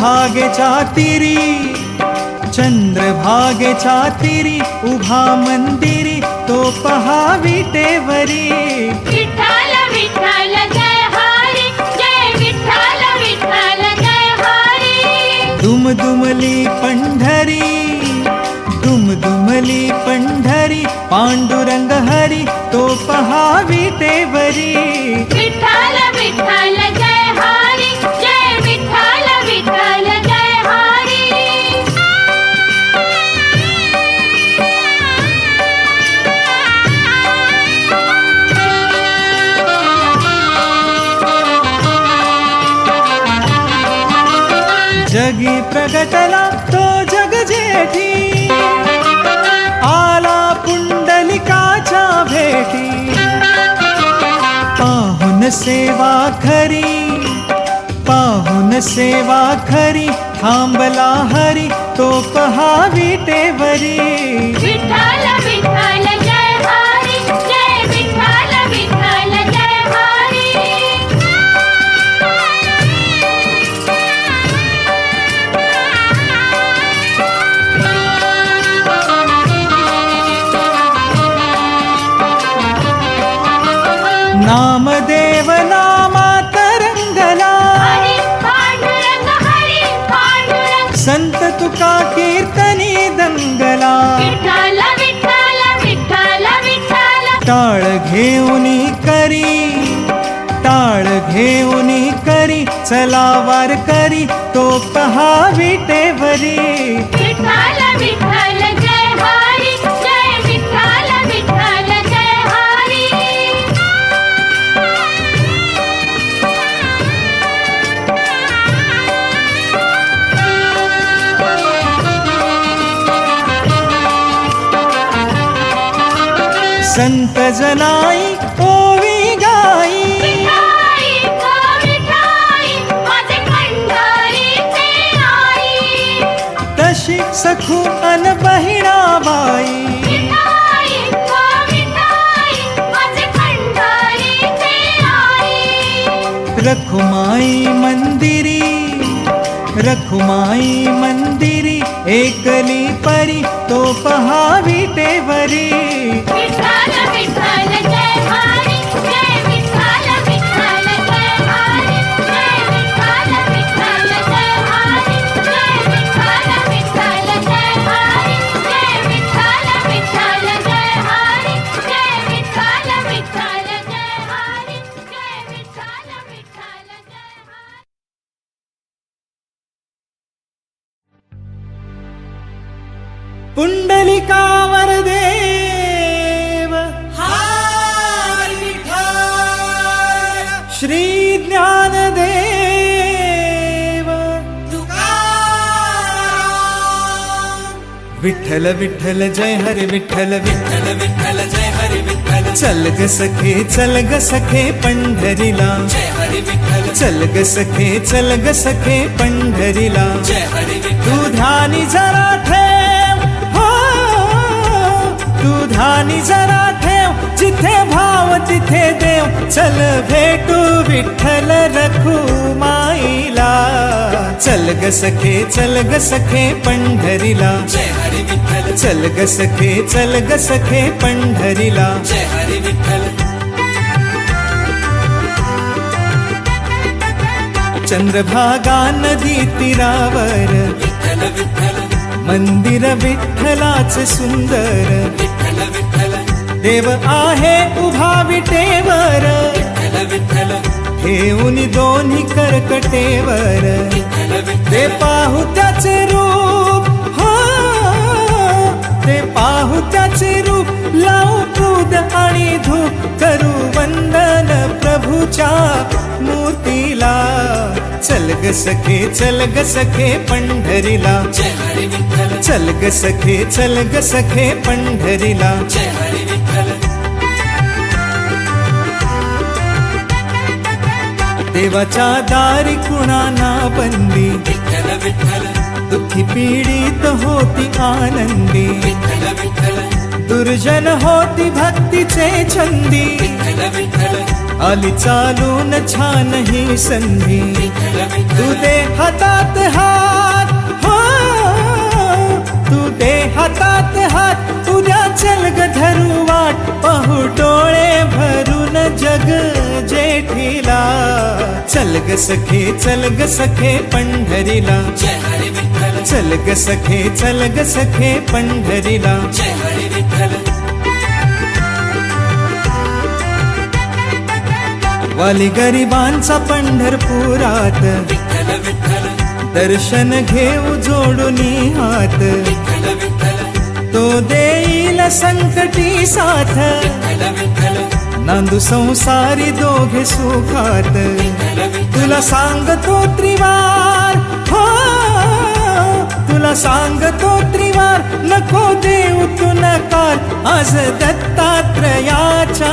चंद्रभागेच्या तीरी, चंद्रभागेच्या तीरी उभा मंदिरी तो पहा विटेवरी. विठ्ठल विठ्ठल जय हरी, जय विठ्ठल विठ्ठल जय हरी. दुमदुमली पंढरी, दुमदुमली पंढरी पांडुरंग हरी तो पहा विटेवरी. विठ्ठल विठ्ठल जय हरी, जय विठ्ठल विठ्ठल जय हरी. जगी प्रगटला तो जग जेठी, आला पुंडलिकाच्या भेटी. पाहुन सेवा खरी, पाहुन सेवा खरी थांबला हरी तो पहा विटेवरी. विठ्ठल विठ्ठल जय हरी, जय विठ्ठल विठ्ठल जय हरी. नामदेव नामात रंगला, हरी पांडुरंग हरी पांडुरंग. संत तुका कीर्तनी दंगला. विठ्ठल विठ्ठल विठ्ठल विठ्ठल. टाळ घेऊनी करी, टाळ घेऊनी करी चला वार करी तो पहा विटेवरी. विठ्ठल विठ्ठल जय हरी, जय विठ्ठल विठ्ठल जय हरी. संत जनाई ओवी गाई, विठाई गो विठाई माझे पंढरीचे आई. तशी सखू अन बहिणाबाई. विठाई गो विठाई माझे पंढरीचे आई. रखुमाई मंदिरी, रखुमाई मंदिरी एकली परी तो पहा विटेवरी. विठ्ठल विठ्ठल जय हरी, जय विठ्ठल विठ्ठल जय हरी. जय विठ्ठल विठ्ठल जय हरी, जय विठ्ठल विठ्ठल जय हरी. जय विठ्ठल विठ्ठल जय हरी, जय विठ्ठल विठ्ठल जय हरी. जय विठ्ठल विठ्ठल जय हरी. पुंडलिकावर देव हाय विठ्ठल, श्री ज्ञानदेव तुकाराम. विठ्ठल विठ्ठल जय हरी विठ्ठल, विठ्ठल विठ्ठल जय हरी विठ्ठल. चल ग सखे, चल ग सखे पंढरीला, जय हरी विठ्ठल. चल ग सखे, चल ग सखे पंढरीला, जय हरी विठ्ठल. तू ध्यानी जरा ठेव, हो तू ध्यानी जरा ठेव, जिथे भाव तिथे देव. चल भेटू विठ्ठल रखुमाईला. चल ग सखे, चल ग सखे पंढरीला, जय हरी विठ्ठल. चल ग सखे, चल ग सखे पंढरीला, जय हरी विठ्ठल. चंद्रभागा नदी तीरावर, विठ्ठल विठ्ठल. मंदिर विठ्ठलाचे सुंदर, विठ्ठल विठ्ठल. देव आहे उभा विटेवर, विठ्ठल विठ्ठल. ठेवून दोन्ही करकटेवर, विठ्ठल विठ्ठल. ते पाहू त्याचे रूप, हो ते पाहू त्याचे रूप. लावू दूध आणि धूप, करू वंदन प्रभूच्या मूर्तीला. चल ग सखे, चल ग सखे पंढरीला, जय हरी विठ्ठल. चल ग सखे, चल ग सखे पंढरीला, जय हरी विठ्ठल. देवाच्या दारी कुणाना बंदी, विठ्ठल विठ्ठल. दुःखी पीडित होती आनंदी, विठ्ठल विठ्ठल. दुर्जन होती भक्तीचे छंदी, विठ्ठल विठ्ठल. आली चालून छान ही संधी, तू दे हातात हात, हो तू दे हातात हात, उद्या चल ग धरू वाट, पाहू डोळे भरून जग जेठीला. चल ग सखे चल ग सखे पंढरीला, चल ग सखे चल ग सखे पंढरीला. वाली गरिबांचा पंढरपुरात, दर्शन घेऊ जोडूनी हात, तो देईल संकटी साथ, नांदू संसारी दोघे सुखात. तुला सांगतो त्रिवार, हो तुला सांगतो त्रिवार, नको देऊ तू नकार, आज दत्तात्रयाच्या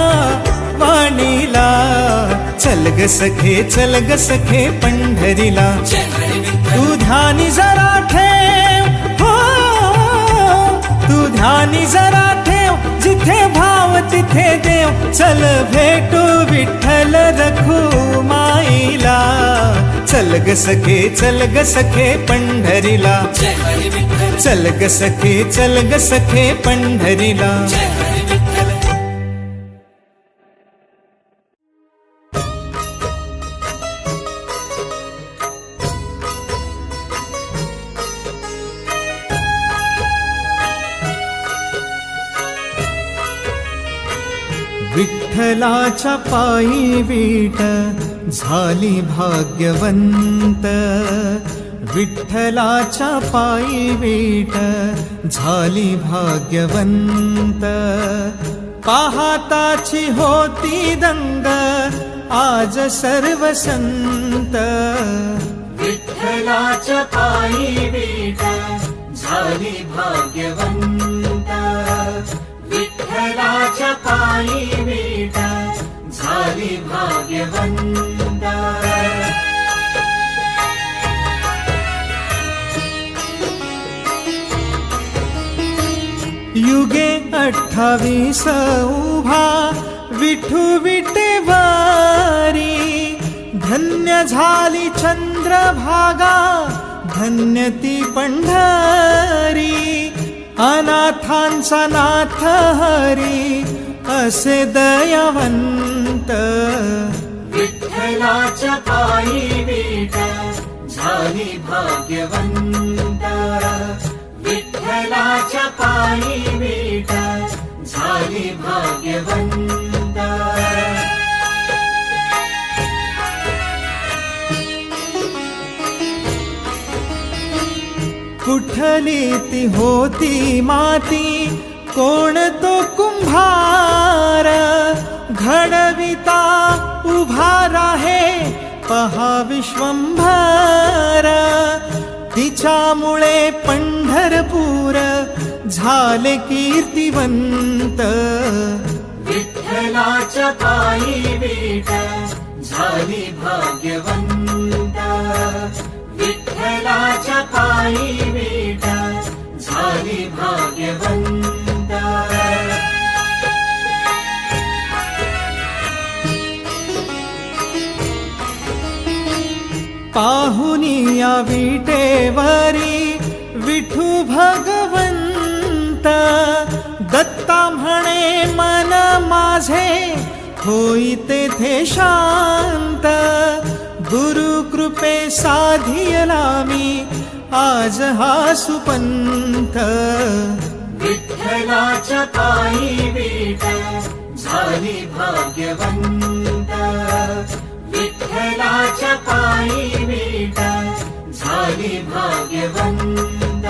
वाणीला. चल ग सखे चल ग सखे पंढरीला, तू ध्यानी जरा ठेव, हो तू ध्यानी जरा ठेव, जिथे भाव तिथे देव. चल भेटू विठ्ठल रखुमाईला, चल ग सखे चल ग सखे पंढरीला, चल ग सखे चल ग सखे पंढरीला. विठ्ठलाच्या पायी वीट झाली भाग्यवंत, विठ्ठलाच्या पायी वीट झाली भाग्यवंत. पाहताची होती दंग आज सर्व संत, विठ्ठलाच्या पायी वीट झाली भाग्यवंत, विठ्ठलाच्या पायी वीट झाली भाग्यवंत. युगे 28 उभा विठू विटेवारी, धन्य झाली चंद्रभागा धन्य ती पंढरी. अनाथांचा नाथ हरी असे दयावंत, विठ्ठलाच्या पायी वीट झाली भाग्यवंत, विठ्ठलाच्या पायी वीट झाली भाग्यवंत. कुठली ती होती माती कोण तो कुंभार, घडविता उभा राहे पहा विश्वंभर. तिच्यामुळे पंढरपूर झाले कीर्तिवंत, विठ्ठलाच्या पायी वीट झाली भाग्यवंत, विठ्ठलाच्या पायी वीट झाली भाग्यवंत. पाहुनी या विटेवरी विठू भगवंत, दत्ता म्हणे मन माझे होई तेथे शांत. गुरु कृपे साधियला मी आज हा सुपंथ, विठ्ठलाच्या पायी वीट झाली भाग्यवंत, विठ्ठलाच्या पायी वीट झाली भाग्यवंत.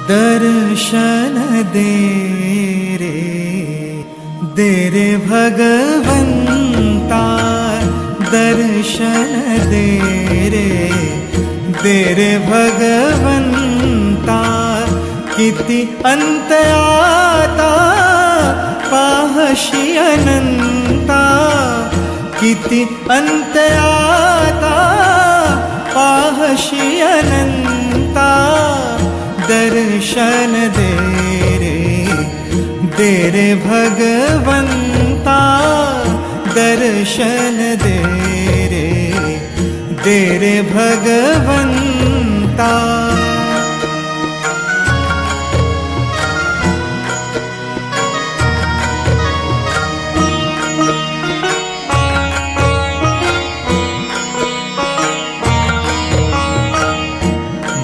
दर्शन दे रे भगवंता, दर्शन दे रे भगवंता, किती अंत आता पाहशी अनंता, किती अंत आता पाहशी अनंता, दर्शन दे रे भगवंता, दर्शन दे रे भगवंता.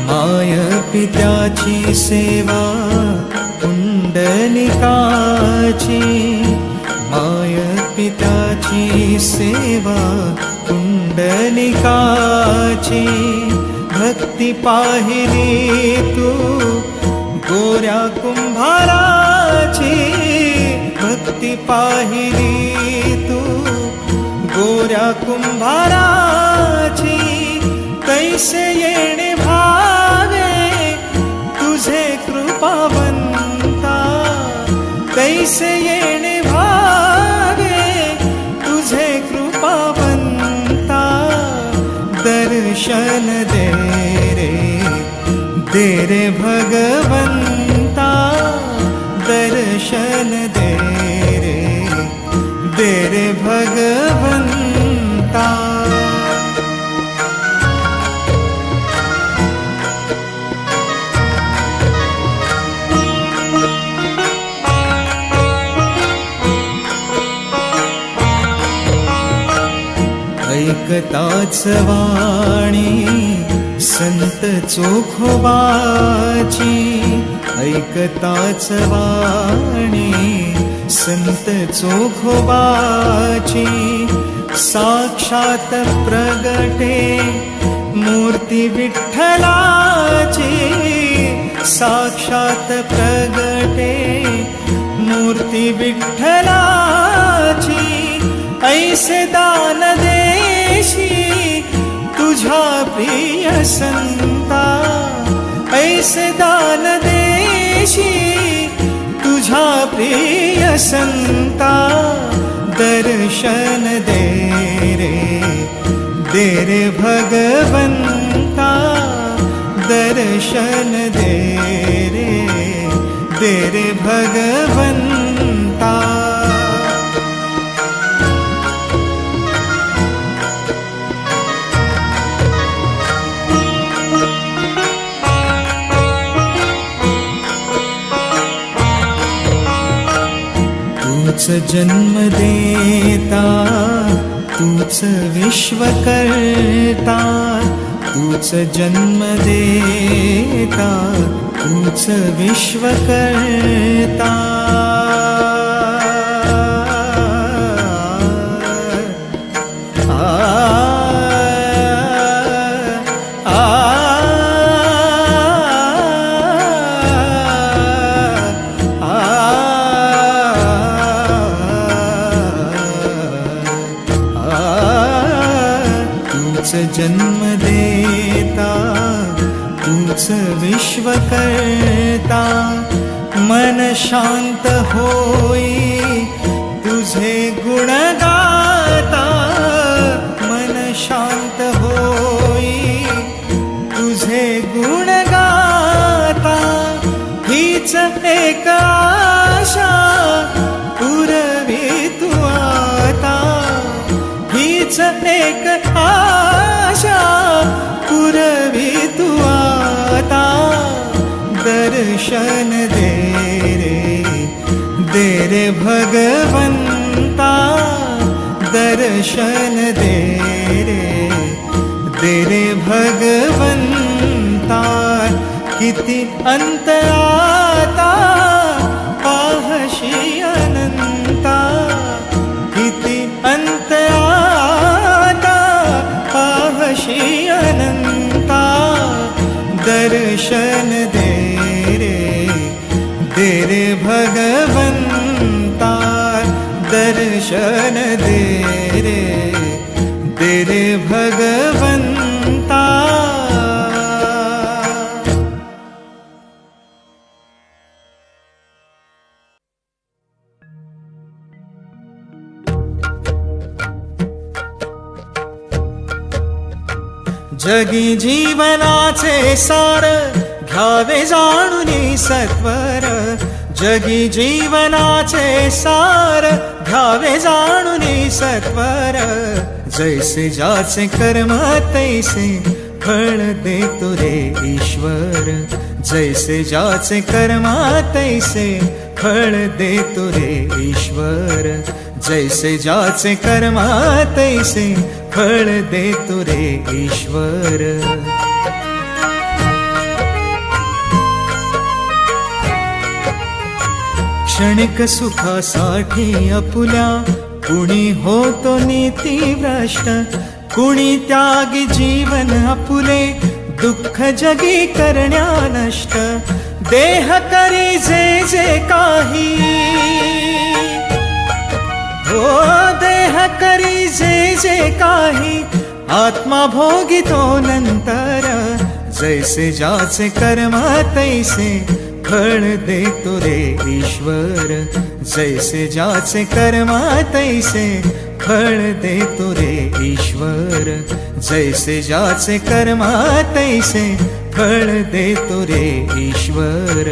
माय पित्याची सेवा पुंडलिकाची, माय पित्याची सेवा पुंडलिकाची, भक्ती पाहिली तू गोऱ्या कुंभाराची, भक्ती पाहिली तू गोऱ्या कुंभाराची, कैसे येणे भावे तुझे कृपावंता, कैसे येणे भावे तुझे कृपावंता, दर्शन दे रे भगवंता, दर्शन दे रे भगवंता. ऐकताच वाणी संत चोखोबाची, ऐकताच वाणी संत चोखोबाची, साक्षात प्रगटे मूर्ती विठ्ठलाची, साक्षात प्रगटे मूर्ती विठ्ठलाची, ऐसे दान देशी तुझ्या प्रिय संता, ऐसे दान देशी तुझ्या प्रिय संता, दर्शन दे रे भगवंता, दर्शन दे रे भगवंता. तूच जन्म देता, तूच विश्व करता, तूच जन्म देता, तूच विश्व करता, जन्म देता, तूच विश्व करता, मन शांत होई तुझे गुण गाता, मन शांत होई तुझे गुण गाता, हीच एक आशा पुरवी तू आता, हीच एक आशा पुरवी तू आता, दर्शन दे रे भगवंता, दर्शन दे रे भगवंता, किती अंत आता पाहशी अनंता, किती अंत आता पाहशी अनंता, दर्शन दे रे भगवंता दर्शन दे रे भगवंता. जगी जीवनाचे सार घ्यावे जाणूनी सत्वर. जगी जीवनाचे सार घ्यावे जाणूनी सत्वर. जैसे ज्याचे कर्म तैसे फळ देतो रे ईश्वर. जैसे ज्याचे कर्म तैसे फळ देतो रे ईश्वर. जैसे ज्याचे कर्म तैसे फळ देतो रे ईश्वर. क्षणिक सुखासाठी अपुल्या कुणी होतो नीतिभ्रष्ट. कुणी त्यागी जीवन अपुले दुःख जगी करण्या नष्ट. देह करी जे जे काही हो देह करी जे जे काही आत्मा भोगितो नंतर. जैसे ज्याचे कर्म तैसे फळ देतो रे ईश्वर. जैसे ज्याचे कर्म तैसे फळ देतो रे ईश्वर. जैसे ज्याचे कर्म तैसे फळ देतो रे ईश्वर.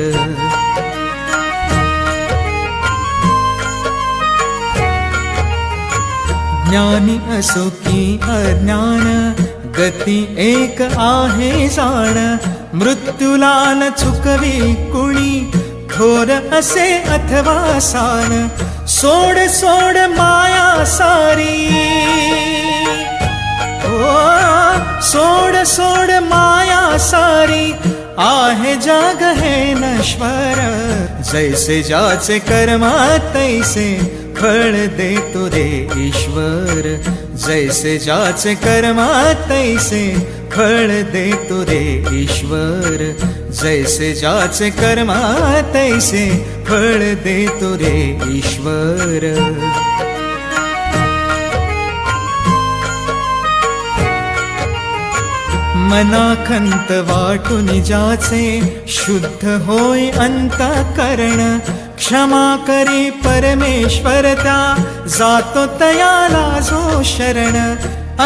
ज्ञानी असो की अज्ञान गती एक आहे जाण. मृत्यूला न चुकवी कुणी थोर असे अथवा सान. सोड सोड माया सारी ओ सोड सोड माया सारी आहे जग हे नश्वर. जैसे ज्याचे कर्म तैसे फळ देतो रे ईश्वर. जैसे ज्याचे कर्म तैसे फळ देतो रे ईश्वर. जैसे ज्याचे कर्म तैसे फळ देतो रे ईश्वर. मनाखंत वाटून ज्याचे शुद्ध होय अंतःकरण. क्षमा करी परमेश्वर त्या जातो तयाला जो शरण.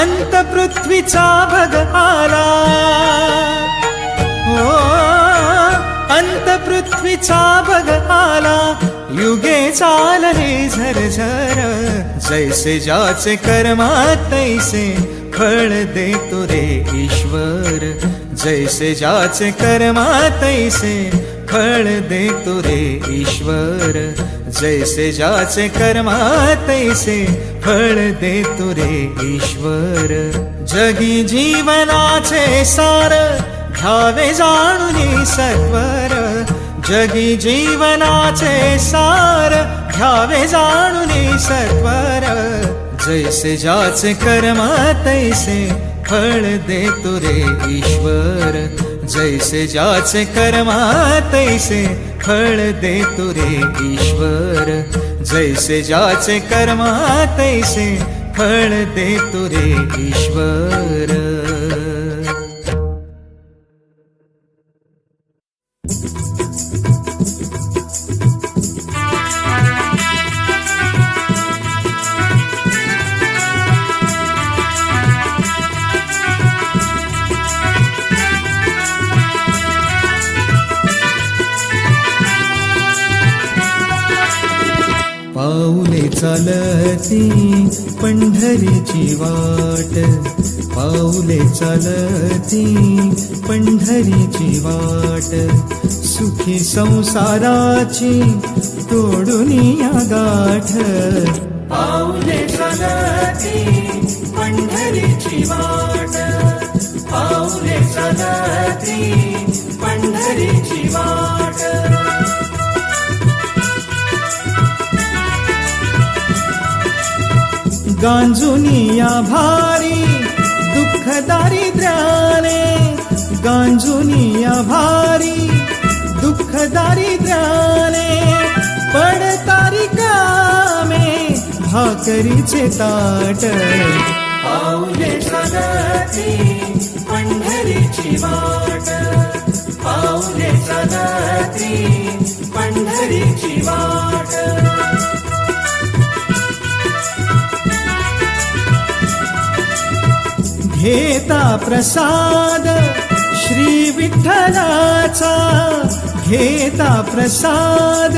अंत पृथ्वीचा भग आला हो अंत पृथ्वीचा भग आला. युगे चालले झरझर. जैसे ज्याचे कर्म तैसे फळ देतो रे ईश्वर. जैसे ज्याचे कर्म तैसे फळ देतो रे ईश्वर. जैसे ज्याचे कर्म तैसे फळ देतो रे ईश्वर. जगी जीवनाचे सार घ्यावे जाणूनी सत्वर. जगी जीवनाचे सार घ्यावे जाणूनी सत्वर. जैसे ज्याचे कर्म तैसे फळ देतो रे ईश्वर. जैसे ज्याचे कर्म तैसे फळ देतो रे ईश्वर. जैसे ज्याचे कर्म तैसे फळ देतो रे ईश्वर. पाऊले चालती पंढरीची वाट. पाऊले चालती पंढरीची वाट. सुखी संसाराची तोडून या गाठ. पाऊले चालती पंढरीची वाट. पाऊले चालती पंढरीची वाट. गांजुनिया भारी दुःख दारिद्र्याने. गांजुनिया भारी दुःख दारिद्र्याने पडतारी कामे भाकरीचे ताट पाऊले चालती पंढरीची वाट पाऊले चालती पंढरीची वाट घेता प्रसाद श्री विठ्ठलाचा घेता प्रसाद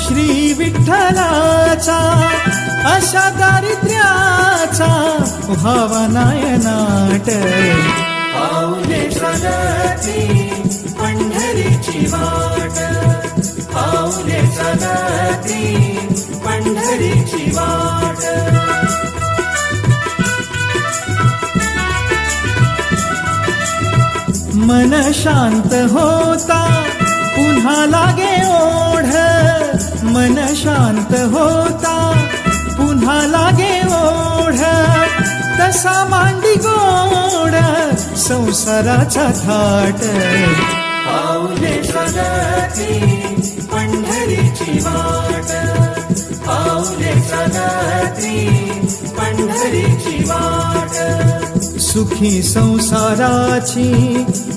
श्री विठ्ठलाचा अशा दारिद्र्याचा व्हावा नायनाट पाऊले चालती पंढरीची वाट पाऊले चालती पंढरीची वाट मन शांत होता पुन्हा लागे ओढ मन शांत होता पुन्हा लागे ओढ तसा मांडी गोड संसाराचा थाट पाऊले चालती पंढरीची वाट पाऊले चालती पंढरीची वाट सुखी संसाराची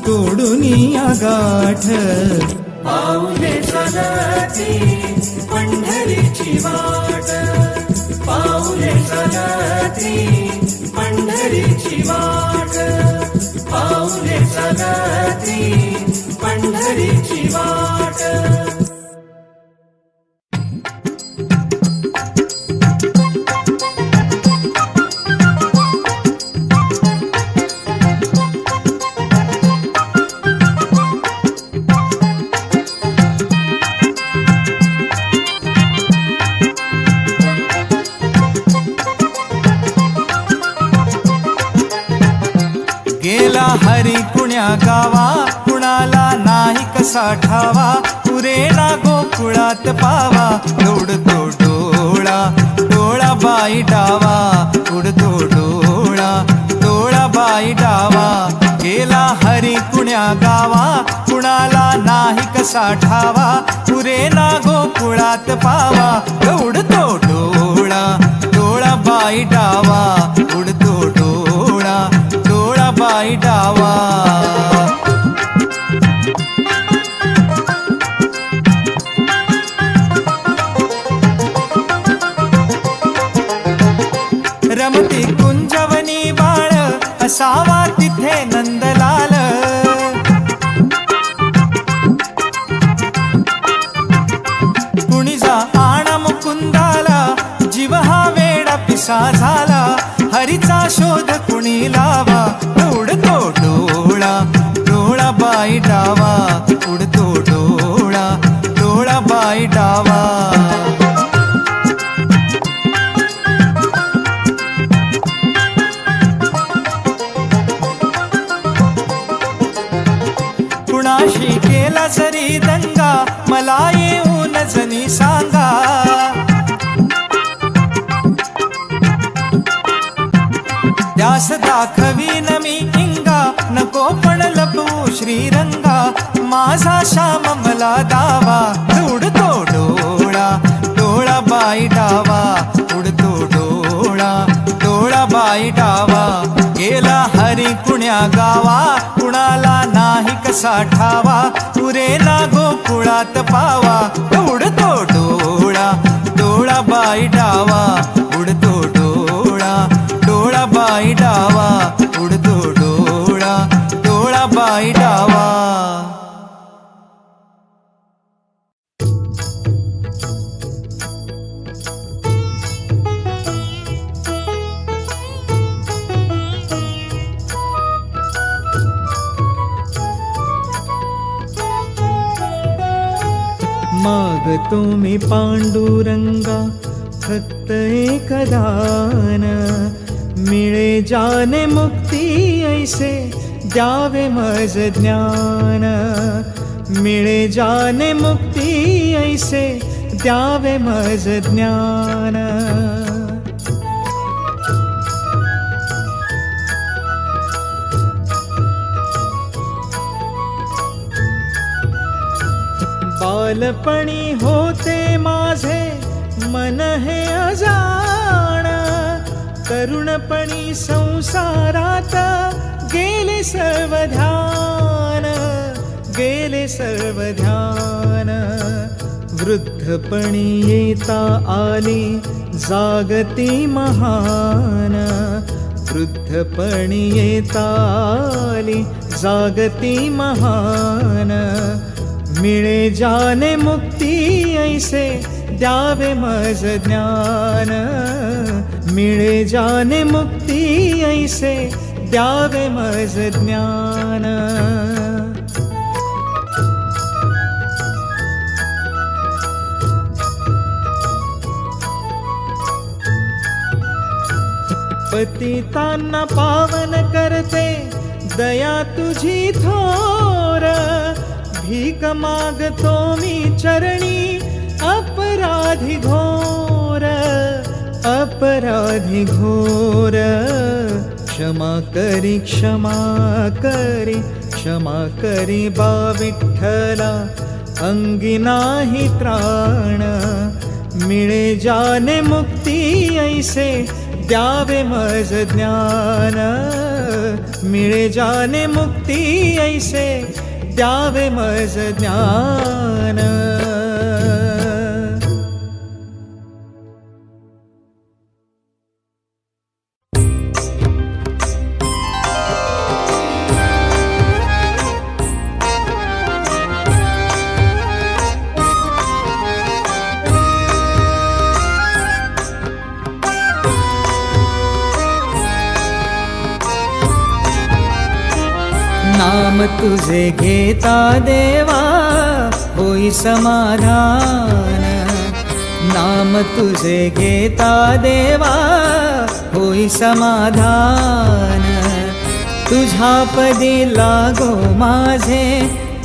तोडूनी गाठ पाऊले चालती पंढरीची वाट पाऊले चालती पंढरीची वाट पाऊले चालती पंढरीची वाट गेला हरी कुण्या गावा कुणाला नाही कसा ठावा पुरेना गोकुळात पावा उडतो डोळा डोळा बाई डावा उडतो डोळा डोळा बाई डावा गेला हरी कुण्या गावा कुणाला नाही कसा ठावा पुरेना गोकुळात पावा उडतो डोळा डोळा बाई डावा उडतो डोळा डोळा बाई डावा रमती कुंजवनी बाळ असावा तिथे नंदलाल कुणी जा आणा मुकुंदाला जीव हा वेडा पिसा झाला हरीचा शोध कुणी लावा उडतो डोळा डोळा बाई डावा उडतो डोळा डोळा बाई डावा कुणाशी केला जरी दंगा मला येऊन जनी सांगा त्यास दाखवीन मी इंगा नको पण लपवू श्रीरंगा माझा श्याम मला दावा उडतो डोळा डोळा बाई डावा उडतो डोळा डोळा बाई डावा गेला हरी कुण्या गावा कुणाला नाही कसा ठावा पुरेना गोकुळात पावा उडतो डोळा डोळा बाई डावा उडतो डोळा डोळा बाई डावा उडतो डोळा डोळा बाई डावा मागतो मी पांडुरंगा फक्त एक दान मिळे जाने मुक्ती ऐसे द्यावे मज ज्ञान मिळे जाने मुक्ती ऐसे द्यावे मज ज्ञान बालपणी होते माझे मन हे अजाण, तरुणपणी संसारात गेले सर्व ध्यान, गेले सर्व ध्यान. वृद्धपणी येता आली जागती महान, वृद्धपणी येता आली जागती महान. मिळे जाने मुक्ती ऐसे द्यावे मज ज्ञान, मिळे जाने मुक्ती ऐसे द्यावे मज ज्ञान. पतितांना पावन करते दया तुझी थोर, भीक मागतो मी चरणी अपराधी घोर, अपराधी घोर. क्षमा करी क्षमा करी क्षमा करी बा विठ्ठला, अंगी नाही त्राण. मिळे जाने मुक्ती ऐसे द्यावे मज ज्ञान, मिळे जाने मुक्ती ऐसे द्यावे मज ज्ञान. नाम तुझे घेता देवा होई समाधान, नाम तुझे घेता देवा होई समाधान. तुझ्या पदी लागो माझे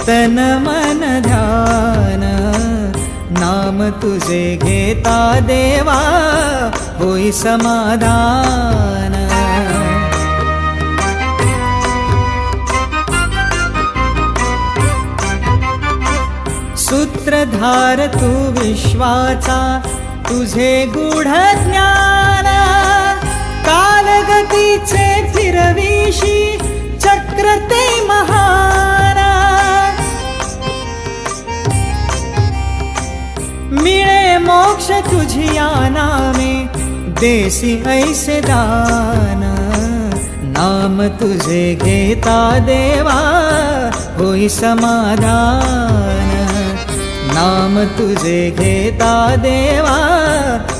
तन मन ध्यान, नाम तुझे घेता देवा होई समाधान. सूत्रधार तू विश्वाचा तुझे गूढ ज्ञान, कालगतीचे फिरविशी चक्र ते महान. मिळे मोक्ष तुझिया नामे देसी ऐसे दान, नाम तुझे घेता देवा होई समाधान, नाम तुझे घेता देवा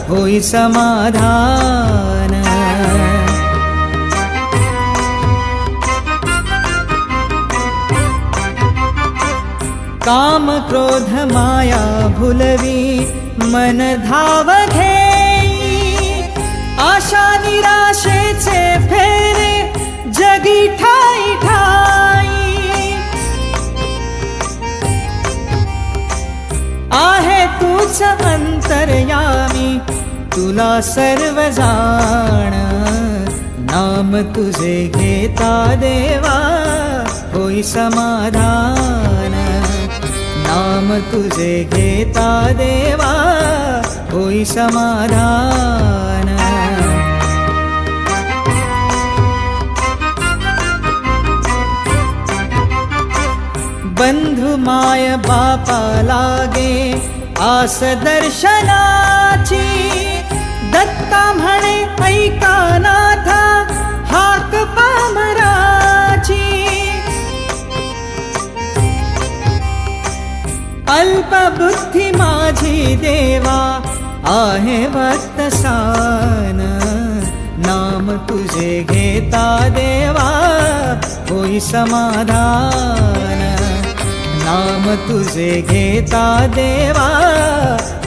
होई समाधान. काम क्रोध माया भुलवी मन धाव घेई, आशा निराशेचे फेरे जगी ठाई ठाई. आहे तूच अंतर्यामी तुला सर्व जाण, नाम तुझे घेता देवा होई समाधान, नाम तुझे घेता देवा होई समाधान. बंधु माय बापा लागे आस दर्शनाची, दत्ता म्हणे ऐका नाथा हाक पामराची. अल्पबुद्धी माझी देवा आहे वक्तसान, नाम तुझे घेता देवा होई समाधान, नाम तुझे घेता देवा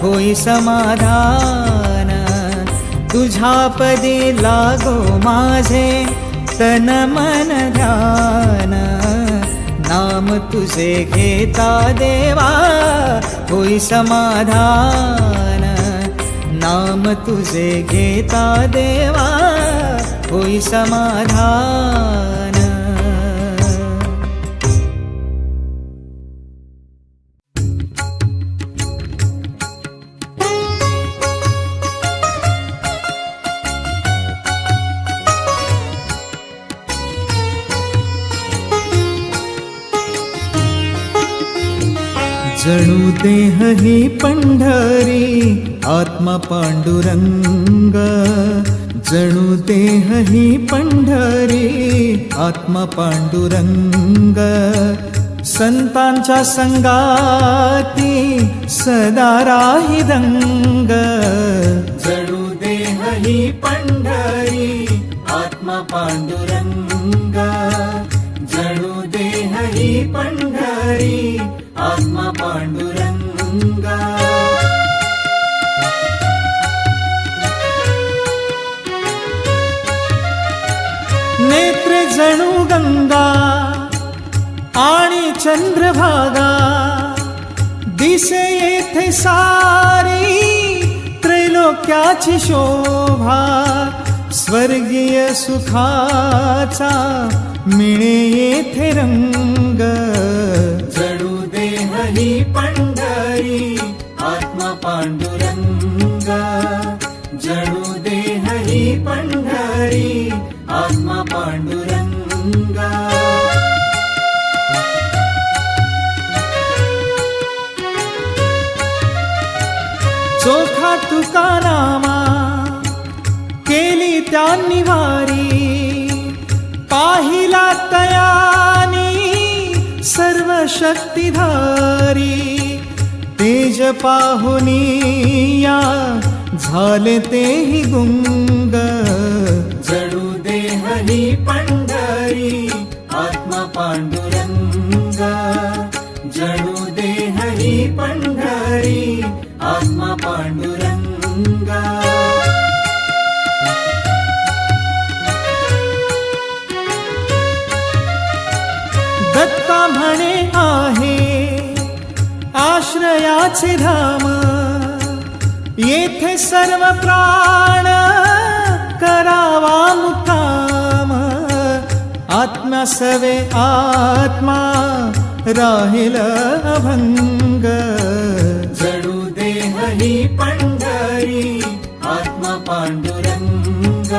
होई समाधान. तुझ्या पदी लागो माझे तन मन ध्यान, नाम तुझे घेता देवा होई समाधान, नाम तुझे घेता देवा होई समाधान. जणू देह ही पंढरी आत्मा पांडुरंग, जणू देह ही पंढरी आत्मा पांडुरंग. संतांच्या संगाती सदा राही दंग, जणू देह ही पंढरी आत्मा पांडुरंग, जणू देह ही पंढरी आत्मा पांडुरंग. नेत्र जणू गंगा आणि चंद्रभागा, दिसे येथे सारी त्रैलोक्याची शोभा. स्वर्गीय सुखाचा मिळे येथे रंग, जणू देह ही पंढरी आत्मा पांडुरंग, जणू देह ही पंढरी आत्मा पांडुरंग. चोखा तुकारामा केली त्यांनी वारी, पाहिला तयानी सर्व शक्तिधारी. तेज पाहुनिया झाले तेही गुंग, जणू देह ही पंढरी आत्मा पांडुरंग, जणू देह ही पंढरी आत्मा पांडुरंग. दत्ता म्हणे आहे आश्रयाचे धाम, येथे सर्व प्राण करावा मुक्काम. आत्मा सवे आत्मा राहील अभंग, जणू देह ही पंढरी आत्मा पांडुरंग,